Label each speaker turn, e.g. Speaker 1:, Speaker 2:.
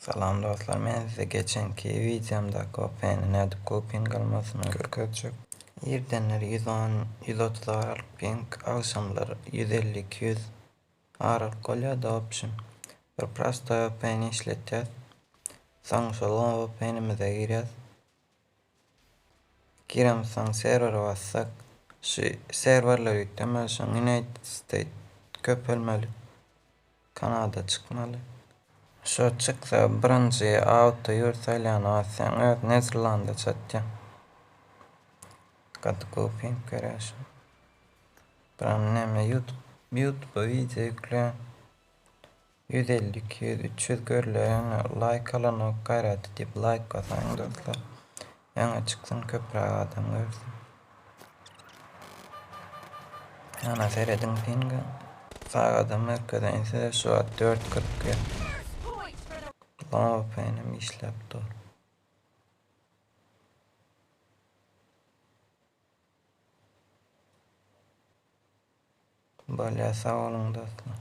Speaker 1: Salam dostlar, men size geçenki videomda Copen'in adı Coping kalmasını görketecek. Irdenler 110, 130 Aralık ping, akşamları 150-200 Aralık kolya da option. Bir prosto VPN işleteceğiz. Son şolu VPN'imize gireceğiz. Giremezsen server'a bassak, şu serverler yüklemeli, şu United States köpelmeli, Kanada çıkmalı. Şu çıksa birinci auto yurtaylarına bassan, evet Nezirlanda çatacağım. Katı Coping görüyorsun. Buranın neme YouTube'a video yükleyen 150, 200, 300 görülen like alan o gayret edip like basan dostlar. Yana çıksın köprü adam görsün. Yana seyredin pinga. Sağ adam merkezden ise şu an 4.40'ya. Lava peynimi işlep dur. Böyle sağ olun dostlar.